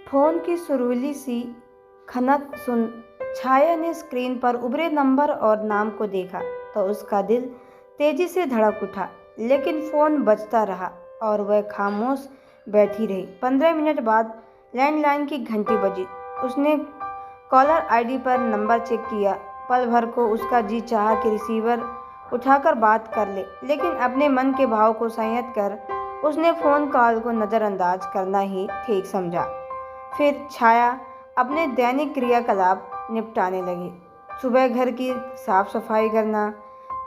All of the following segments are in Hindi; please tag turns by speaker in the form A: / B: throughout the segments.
A: फोन की सुरीली सी खनक सुन छाया ने स्क्रीन पर उभरे नंबर और नाम को देखा तो उसका दिल तेजी से धड़क उठा। लेकिन फोन बजता रहा और वह खामोश बैठी रही। 15 मिनट बाद लैंडलाइन की घंटी बजी। उसने कॉलर आईडी पर नंबर चेक किया। पल भर को उसका जी चाहा कि रिसीवर उठाकर बात कर ले, लेकिन अपने मन के भाव को संयत कर उसने फ़ोन कॉल को नज़रअंदाज करना ही ठीक समझा। फिर छाया अपने दैनिक क्रियाकलाप निपटाने लगी। सुबह घर की साफ सफाई करना,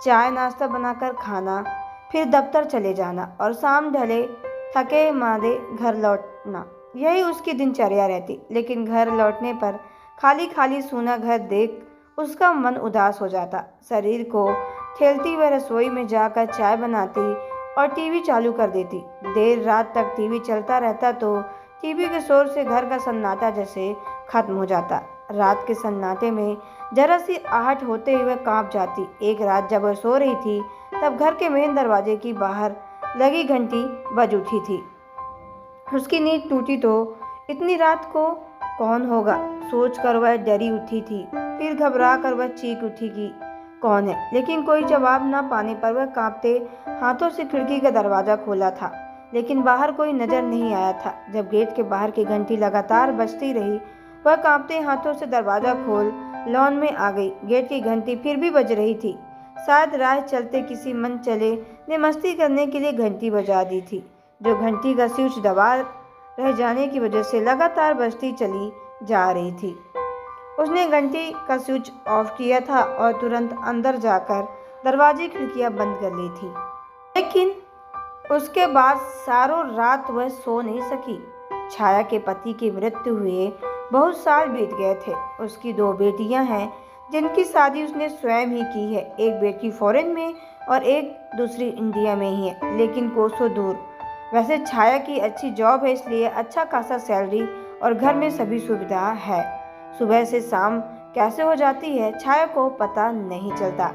A: चाय नाश्ता बनाकर खाना, फिर दफ्तर चले जाना और शाम ढले थके मांदे घर लौटना। यही उसकी दिनचर्या रहती। लेकिन घर लौटने पर खाली खाली सूना घर देख उसका मन उदास हो जाता। शरीर को ठेलती वह रसोई में जाकर चाय बनाती और टीवी चालू कर देती। देर रात तक टीवी चलता रहता तो टीवी के शोर से घर का सन्नाटा जैसे खत्म हो जाता। रात के सन्नाटे में जरा सी आहट होते ही वह कांप जाती। एक रात जब वह सो रही थी तब घर के मेन दरवाजे की बाहर लगी घंटी बज उठी थी। उसकी नींद टूटी तो इतनी रात को कौन होगा सोचकर वह डरी उठी थी। फिर घबरा कर वह चीख उठी कि कौन है, लेकिन कोई जवाब न पाने पर वह कांपते हाथों से खिड़की का दरवाजा खोला था, लेकिन बाहर कोई नजर नहीं आया था। जब गेट के बाहर की घंटी लगातार बजती रही, वह कांपते हाथों से दरवाजा खोल लॉन में आ गई। गेट की घंटी फिर भी बज रही थी। शायद राह चलते किसी मन चले ने मस्ती करने के लिए घंटी बजा दी थी, जो घंटी का स्विच दबा रह जाने की वजह से लगातार बजती चली जा रही थी। उसने घंटी का स्विच ऑफ किया था और तुरंत अंदर जाकर दरवाजे खिड़कियां बंद कर ली थी। लेकिन उसके बाद सारों रात वह सो नहीं सकी। छाया के पति की मृत्यु हुए बहुत साल बीत गए थे। उसकी 2 बेटियां हैं जिनकी शादी उसने स्वयं ही की है। एक बेटी फॉरेन में और एक दूसरी इंडिया में ही है, लेकिन कोसों दूर। वैसे छाया की अच्छी जॉब है, इसलिए अच्छा खासा सैलरी और घर में सभी सुविधा है। सुबह से शाम कैसे हो जाती है छाया को पता नहीं चलता,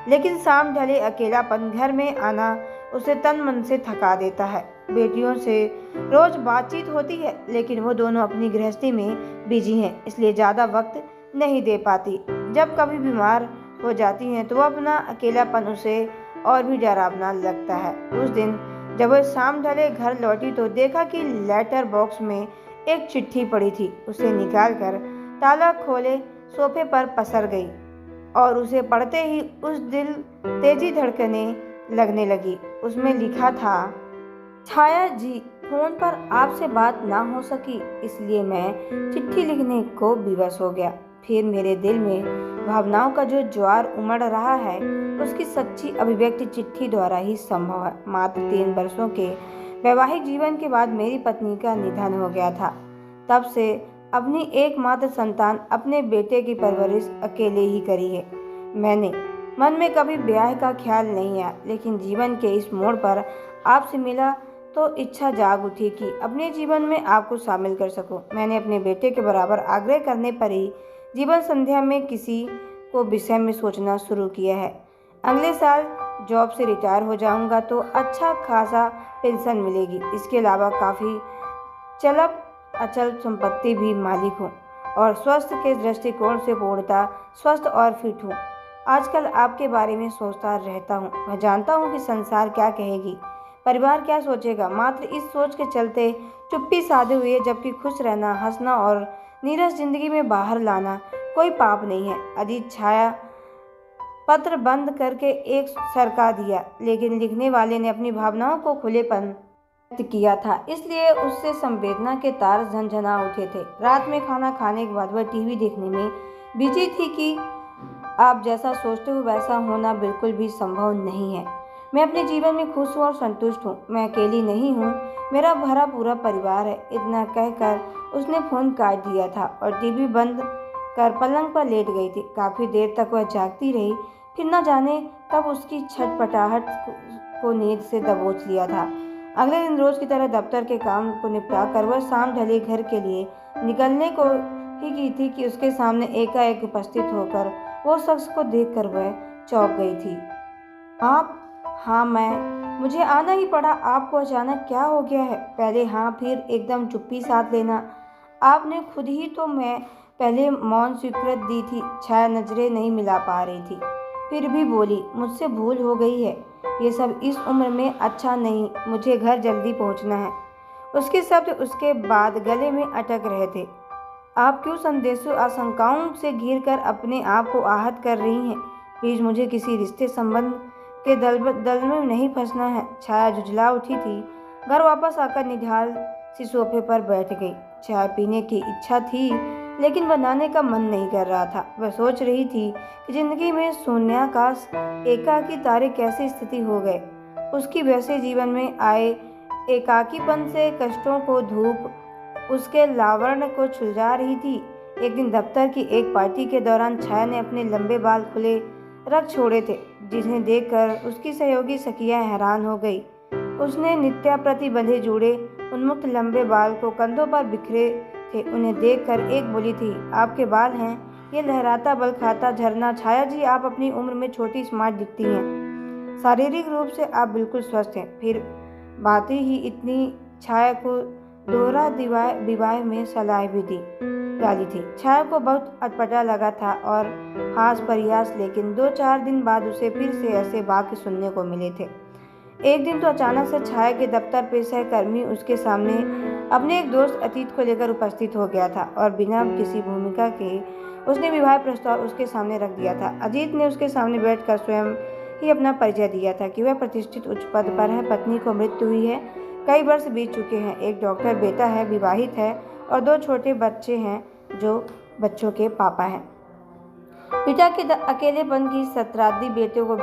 A: लेकिन शाम ढले अकेलापन घर में आना उसे तन मन से थका देता है। बेटियों से रोज बातचीत होती है, लेकिन वो दोनों अपनी गृहस्थी में बिजी हैं, इसलिए ज़्यादा वक्त नहीं दे पाती। जब कभी बीमार हो जाती हैं तो वह अपना अकेलापन उसे और भी डरावना लगता है। उस दिन जब वह शाम ढले घर लौटी तो देखा कि लेटर बॉक्स में एक चिट्ठी पड़ी थी। उसे निकालकर ताला खोले सोफे पर पसर गई और उसे पढ़ते ही उस दिल तेजी धड़कने लगने लगी। उसमें लिखा था, छाया जी, फोन पर आपसे बात ना हो सकी, इसलिए मैं चिट्ठी लिखने को विवश हो गया। फिर मेरे दिल में भावनाओं का जो ज्वार उमड़ रहा है उसकी सच्ची अभिव्यक्ति चिट्ठी द्वारा ही संभव है। मात्र 3 वर्षों के वैवाहिक जीवन के बाद मेरी पत्नी का निधन हो गया था। तब से अपनी एकमात्र संतान अपने बेटे की परवरिश अकेले ही करी है। मैंने मन में कभी ब्याह का ख्याल नहीं आया, लेकिन जीवन के इस मोड़ पर आपसे मिला तो इच्छा जाग उठी कि अपने जीवन में आपको शामिल कर सकूं। मैंने अपने बेटे के बराबर आग्रह करने पर ही जीवन संध्या में किसी को विषय में सोचना शुरू किया है। अगले साल जॉब से रिटायर हो जाऊंगा तो अच्छा खासा पेंशन मिलेगी। इसके अलावा काफ़ी चलप अचल संपत्ति भी मालिक हूँ और स्वास्थ्य के दृष्टिकोण से पूर्णतः स्वस्थ और फिट हूँ। आजकल आपके बारे में सोचता रहता हूँ। मैं जानता हूँ कि संसार क्या कहेगी, परिवार क्या सोचेगा। मात्र इस सोच के चलते चुप्पी साधे हुए, जबकि खुश रहना, हंसना और नीरस जिंदगी में बाहर लाना कोई पाप नहीं है। अजीत छाया पत्र बंद करके एक सरका दिया, लेकिन लिखने वाले ने अपनी भावनाओं को खुलेपन व्यक्त किया था, इसलिए उससे संवेदना के तार झनझना उठे थे। रात में खाना खाने के बाद वह टीवी देखने में बिजी थी कि आप जैसा सोचते हो वैसा होना बिल्कुल भी संभव नहीं है। मैं अपने जीवन में खुश हूँ और संतुष्ट हूँ। मैं अकेली नहीं हूँ, मेरा भरा पूरा परिवार है। इतना कहकर उसने फोन काट दिया था और टीवी बंद कर पलंग पर लेट गई थी। काफ़ी देर तक वह जागती रही, फिर न जाने कब उसकी छटपटाहट को नींद से दबोच लिया था। अगले दिन रोज की तरह दफ्तर के काम को निपटा कर वह शाम ढले घर के लिए निकलने को ही की थी कि उसके सामने एकाएक उपस्थित होकर वो शख्स को देखकर वह चौंक गई थी। आप? हाँ मुझे आना ही पड़ा। आपको अचानक क्या हो गया है? पहले हाँ, फिर एकदम चुप्पी साध लेना। आपने खुद ही तो मैं पहले मौन स्वीकृत दी थी। छाया नजरें नहीं मिला पा रही थी, फिर भी बोली, मुझसे भूल हो गई है। ये सब इस उम्र में अच्छा नहीं, मुझे घर जल्दी पहुंचना है। उसके शब्द उसके बाद गले में अटक रहे थे। आप क्यों संदेशों आशंकाओं से घिर कर अपने आप को आहत कर रही हैं? प्लीज, मुझे किसी रिश्ते संबंध के दल में नहीं फंसना है। छाया झुंझला उठी थी। घर वापस आकर निढाल सी सोफे पर बैठ गई। चाय पीने की इच्छा थी, लेकिन बनाने का मन नहीं कर रहा था। वह सोच रही थी कि जिंदगी में शून्याकाश, एकाकी तारे कैसी स्थिति हो गए। उसकी वैसे जीवन में आए एकाकीपन से कष्टों को धूप उसके लावण्य को छुलझा रही थी। एक दिन दफ्तर की एक पार्टी के दौरान छाया ने अपने लंबे बाल खुले रख छोड़े थे, जिन्हें देखकर उसकी सहयोगी सखिया हैरान हो गई। उसने नित्या प्रति बंधे जुड़े उन्मुक्त लंबे बाल को कंधों पर बिखरे थे। उन्हें देखकर एक बोली थी, आपके बाल हैं ये लहराता बल खाता झरना। छाया जी, आप अपनी उम्र में छोटी स्मार्ट दिखती हैं। शारीरिक रूप से आप बिल्कुल स्वस्थ हैं। फिर बातें ही इतनी। छाया को दोहरा विवाह में सलाह भी दी डाली थी। छाया को बहुत अटपटा लगा था और हास परिहास, लेकिन 2-4 दिन बाद उसे फिर से ऐसे वाक्य सुनने को मिले थे। एक दिन तो अचानक से छाया के दफ्तर पे सहकर्मी उसके सामने अपने एक दोस्त अतीत को लेकर उपस्थित हो गया था और बिना किसी भूमिका के उसने विवाह प्रस्ताव उसके सामने रख दिया था। अजीत ने उसके सामने बैठकर स्वयं ही अपना परिचय दिया था कि वह प्रतिष्ठित उच्च पद पर है, पत्नी को मृत्यु हुई है, कई वर्ष बीत चुके हैं, एक डॉक्टर बेटा है, विवाहित है और 2 छोटे बच्चे हैं जो बच्चों के पापा हैं। पिता के अकेलेपन की सत्रादी बेटे को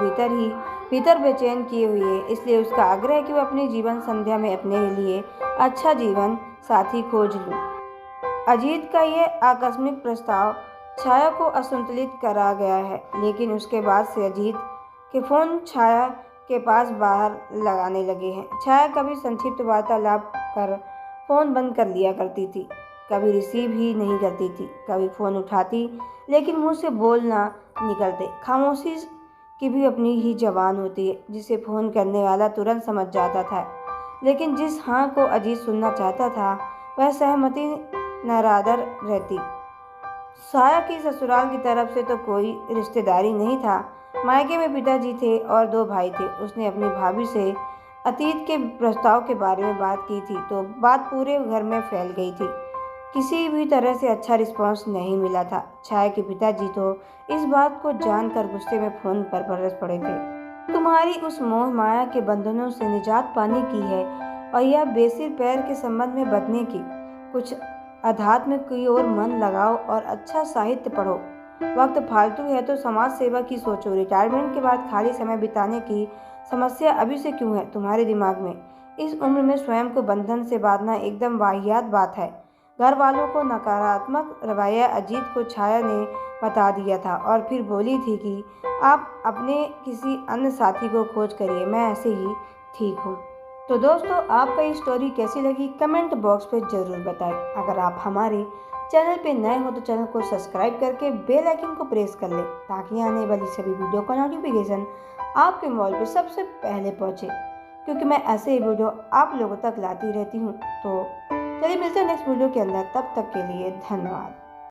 A: भीतर बेचैन किए हुए है, इसलिए उसका आग्रह है कि वह अपनी जीवन संध्या में अपने लिए अच्छा जीवन साथी खोज लूं। अजीत का यह आकस्मिक प्रस्ताव छाया को असंतुलित करा गया है, लेकिन उसके बाद से अजीत के फोन छाया के पास बाहर लगाने लगे हैं। छाया कभी संक्षिप्त वार्तालाप कर फोन बंद कर लिया करती थी, कभी रिसीव ही नहीं करती थी, कभी फोन उठाती लेकिन मुंह से बोल ना निकलते। खामोशी की भी अपनी ही जबान होती है, जिसे फोन करने वाला तुरंत समझ जाता था। लेकिन जिस हाँ को अजीत सुनना चाहता था वह सहमति नारादर रहती। छाया की ससुराल की तरफ से तो कोई रिश्तेदारी नहीं था। मायके में पिताजी थे और 2 भाई थे। उसने अपनी भाभी से अतीत के प्रस्ताव के बारे में बात की थी तो बात पूरे घर में फैल गई थी। किसी भी तरह से अच्छा रिस्पांस नहीं मिला था। छाया के पिताजी तो इस बात को जानकर गुस्से में फोन पर बरस पड़े थे। तुम्हारी उस मोह माया के बंधनों से निजात पाने की है और यह बेसिर पैर के संबंध में बदने की। कुछ अध्यात्म की ओर मन लगाओ और अच्छा साहित्य पढ़ो। वक्त फालतू है तो समाज सेवा की सोचो। रिटायरमेंट के बाद खाली समय बिताने की समस्या अभी से क्यों है तुम्हारे दिमाग में? इस उम्र में स्वयं को बंधन से बांधना एकदम वाहियात बात है। घर वालों को नकारात्मक रवैया अजीत को छाया ने बता दिया था और फिर बोली थी कि आप अपने किसी अन्य साथी को खोज करिए, मैं ऐसे ही ठीक हूँ। तो दोस्तों, आपको ये स्टोरी कैसी लगी कमेंट बॉक्स पे ज़रूर बताएं। अगर आप हमारे चैनल पे नए हो तो चैनल को सब्सक्राइब करके बेल आइकन को प्रेस कर लें ताकि आने वाली सभी वीडियो का नोटिफिकेशन आपके मोबाइल पे सबसे पहले पहुंचे, क्योंकि मैं ऐसे ही वीडियो आप लोगों तक लाती रहती हूँ। तो चलिए मिलते हैं नेक्स्ट वीडियो के अंदर, तब तक के लिए धन्यवाद।